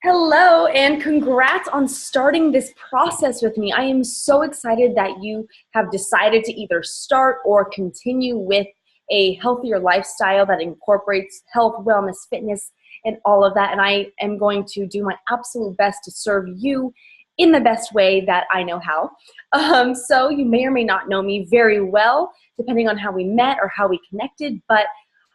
Hello, and congrats on starting this process with me. I am so excited that you have decided to either start or continue with a healthier lifestyle that incorporates health, wellness, fitness, and all of that. And I am going to do my absolute best to serve you in the best way that I know how. So you may or may not know me very well, depending on how we met or how we connected, but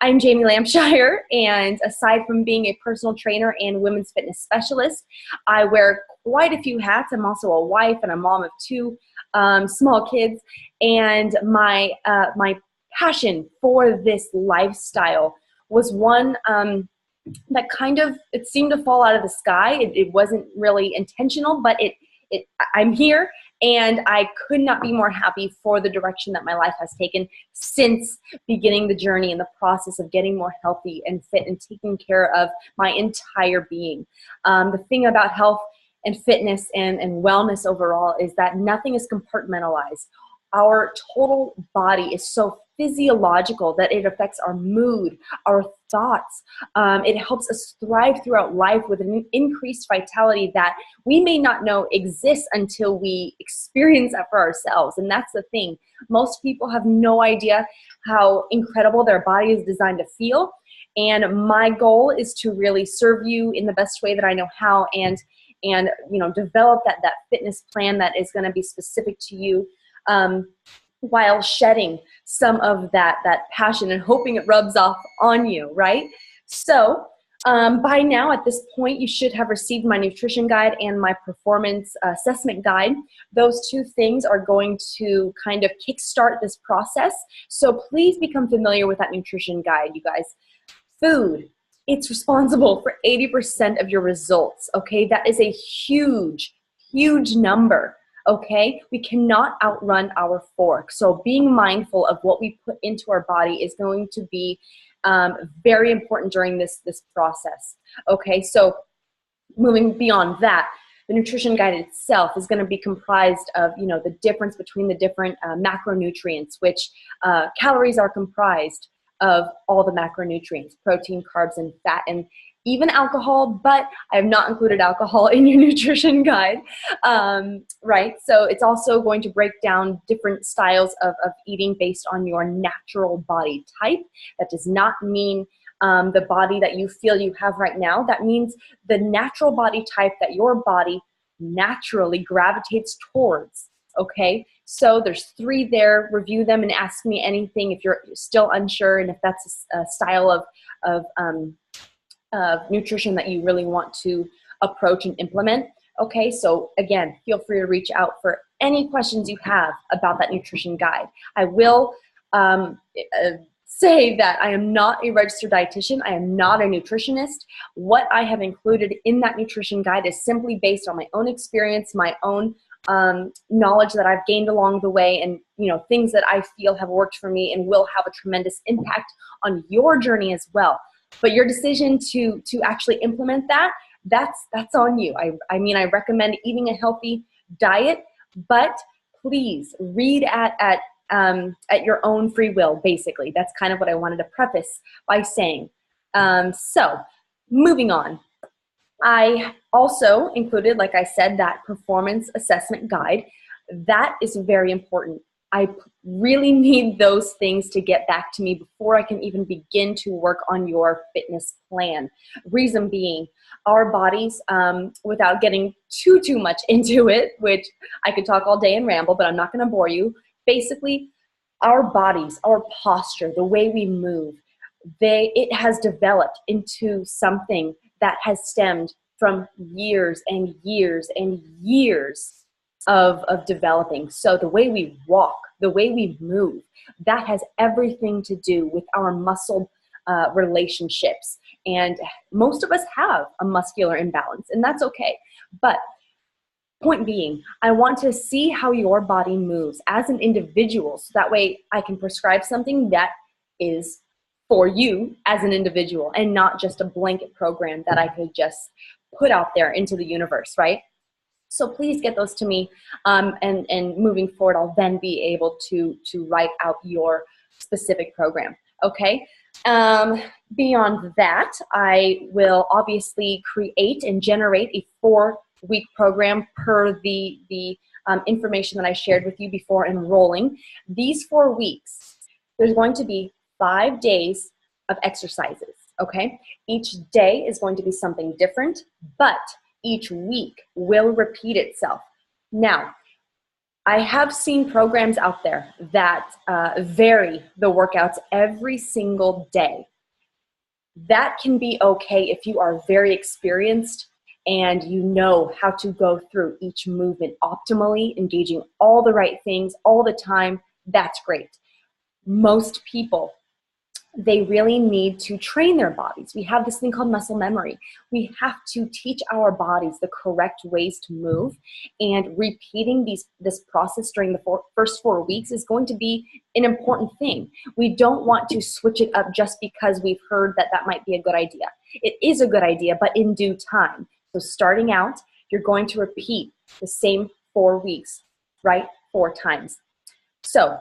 I'm Jamie Lampshire, and aside from being a personal trainer and women's fitness specialist, I wear quite a few hats. I'm also a wife and a mom of two small kids, and my passion for this lifestyle was one that kind of, it seemed to fall out of the sky. It wasn't really intentional, but I'm here, and I could not be more happy for the direction that my life has taken since beginning the journey and the process of getting more healthy and fit and taking care of my entire being. The thing about health and fitness and wellness overall is that nothing is compartmentalized. Our total body is so physiological that it affects our mood, our thoughts. It helps us thrive throughout life with an increased vitality that we may not know exists until we experience that for ourselves. And that's the thing. Most people have no idea how incredible their body is designed to feel. And my goal is to really serve you in the best way that I know how, and develop that fitness plan that is going to be specific to you, while shedding some of that passion and hoping it rubs off on you, right? So by now at this point, you should have received my nutrition guide and my performance assessment guide. Those two things are going to kind of kickstart this process. So please become familiar with that nutrition guide, you guys. Food, it's responsible for 80% of your results, okay? That is a huge, huge number. Okay, we cannot outrun our fork. So being mindful of what we put into our body is going to be very important during this process. Okay, so moving beyond that, the nutrition guide itself is going to be comprised of, the difference between the different macronutrients, which calories are comprised of all the macronutrients: protein, carbs, and fat, and even alcohol, but I have not included alcohol in your nutrition guide, right? So it's also going to break down different styles of eating based on your natural body type. That does not mean the body that you feel you have right now. That means the natural body type that your body naturally gravitates towards, okay? So there's 3 there. Review them and ask me anything if you're still unsure, and if that's a style of nutrition that you really want to approach and implement. Okay, so again, feel free to reach out for any questions you have about that nutrition guide. I will say that I am not a registered dietitian. I am not a nutritionist. What I have included in that nutrition guide is simply based on my own experience, my own knowledge that I've gained along the way, and things that I feel have worked for me and will have a tremendous impact on your journey as well. But your decision to actually implement that's on you. I mean, I recommend eating a healthy diet, but please read at your own free will, basically. That's kind of what I wanted to preface by saying. So moving on. I also included, like I said, that performance assessment guide. That is very important. I really need those things to get back to me before I can even begin to work on your fitness plan. Reason being, our bodies, without getting too much into it, which I could talk all day and ramble, but I'm not going to bore you. Basically, our bodies, our posture, the way we move, it has developed into something that has stemmed from years and years and years of developing. So the way we walk, the way we move, that has everything to do with our muscle relationships. And most of us have a muscular imbalance, and that's okay. But point being, I want to see how your body moves as an individual, so that way I can prescribe something that is for you as an individual, and not just a blanket program that I could just put out there into the universe, right? So please get those to me, and moving forward, I'll then be able to write out your specific program. Okay, Beyond that, I will obviously create and generate a 4-week program per the information that I shared with you before enrolling. These 4 weeks, there's going to be 5 days of exercises, okay? Each day is going to be something different, but each week will repeat itself. Now, I have seen programs out there that vary the workouts every single day. That can be okay if you are very experienced and you know how to go through each movement optimally, engaging all the right things all the time. That's great. Most people, they really need to train their bodies. We have this thing called muscle memory. We have to teach our bodies the correct ways to move, and repeating this process during the first 4 weeks is going to be an important thing. We don't want to switch it up just because we've heard that that might be a good idea. It is a good idea, but in due time. So starting out, you're going to repeat the same 4 weeks, right? 4 times. So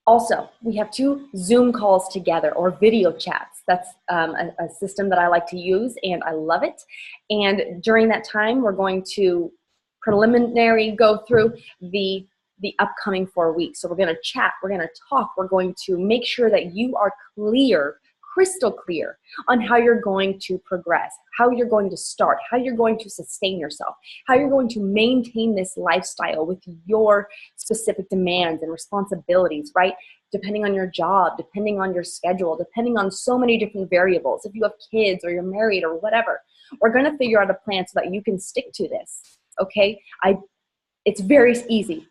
also, we have 2 Zoom calls together, or video chats. That's a system that I like to use, and I love it. And during that time, we're going to preliminary go through the upcoming 4 weeks. So we're going to chat, we're going to talk, we're going to make sure that you are clear, crystal clear on how you're going to progress, how you're going to start, how you're going to sustain yourself, how you're going to maintain this lifestyle with your specific demands and responsibilities, right? Depending on your job, depending on your schedule, depending on so many different variables. If you have kids or you're married or whatever, we're going to figure out a plan so that you can stick to this, okay? It's very easy,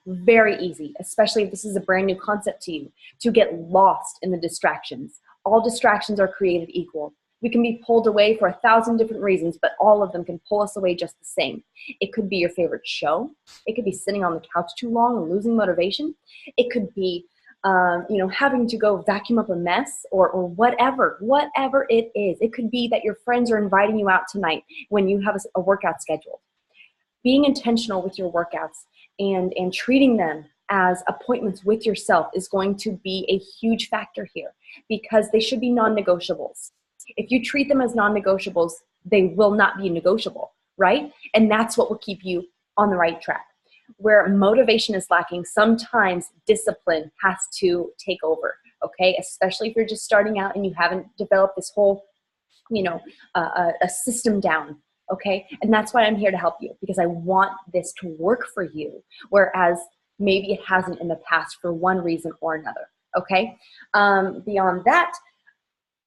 especially if this is a brand new concept to you, to get lost in the distractions. All distractions are created equal. We can be pulled away for 1,000 different reasons, but all of them can pull us away just the same. It could be your favorite show. It could be sitting on the couch too long and losing motivation. It could be having to go vacuum up a mess, or whatever it is. It could be that your friends are inviting you out tonight when you have a workout scheduled. Being intentional with your workouts and treating them as appointments with yourself is going to be a huge factor here, because they should be non-negotiables. If you treat them as non-negotiables, they will not be negotiable, right? And that's what will keep you on the right track. Where motivation is lacking, sometimes discipline has to take over, okay? Especially if you're just starting out and you haven't developed this whole, a system down. Okay, and that's why I'm here to help you, because I want this to work for you, whereas maybe it hasn't in the past for one reason or another. Okay, beyond that,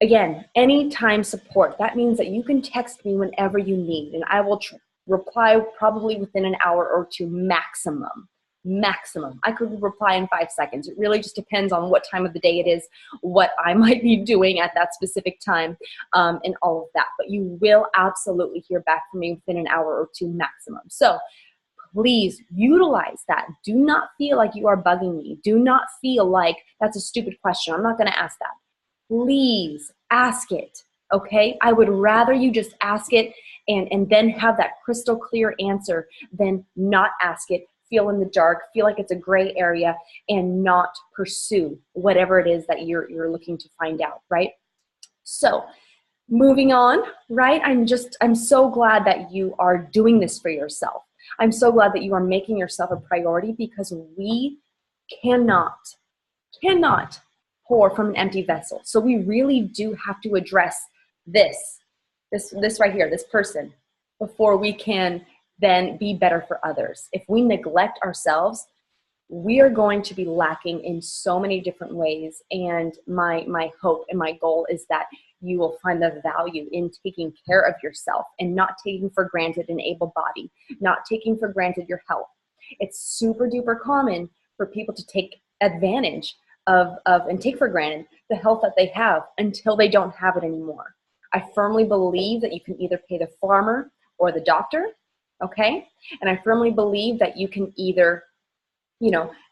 again, anytime support. That means that you can text me whenever you need, and I will reply probably within an hour or 2 maximum. I could reply in 5 seconds. It really just depends on what time of the day it is, what I might be doing at that specific time, and all of that. But you will absolutely hear back from me within an hour or 2 maximum. So please utilize that. Do not feel like you are bugging me. Do not feel like that's a stupid question. I'm not going to ask that. Please ask it, okay? I would rather you just ask it and then have that crystal clear answer than not ask it, feel in the dark, feel like it's a gray area, and not pursue whatever it is that you're looking to find out, right? So moving on, right? I'm so glad that you are doing this for yourself. I'm so glad that you are making yourself a priority, because we cannot pour from an empty vessel. So we really do have to address this right here, this person, before we can then be better for others. If we neglect ourselves, we are going to be lacking in so many different ways. And my hope and my goal is that you will find the value in taking care of yourself and not taking for granted an able body, not taking for granted your health. It's super duper common for people to take advantage of and take for granted the health that they have until they don't have it anymore. I firmly believe that you can either pay the farmer or the doctor, okay? And I firmly believe that you can either,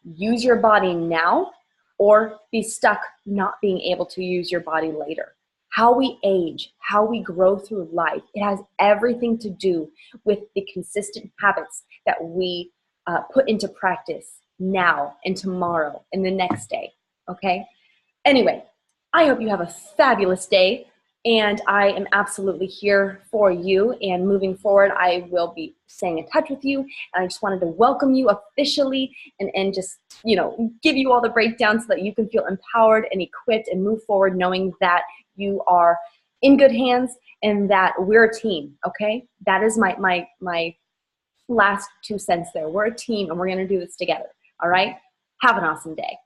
use your body now or be stuck not being able to use your body later. How we age, how we grow through life, it has everything to do with the consistent habits that we put into practice now and tomorrow and the next day, okay? Anyway, I hope you have a fabulous day, and I am absolutely here for you. And moving forward, I will be staying in touch with you. And I just wanted to welcome you officially and just, give you all the breakdowns so that you can feel empowered and equipped and move forward knowing that you are in good hands and that we're a team, okay? That is my last 2 cents there. We're a team and we're going to do this together, all right? Have an awesome day.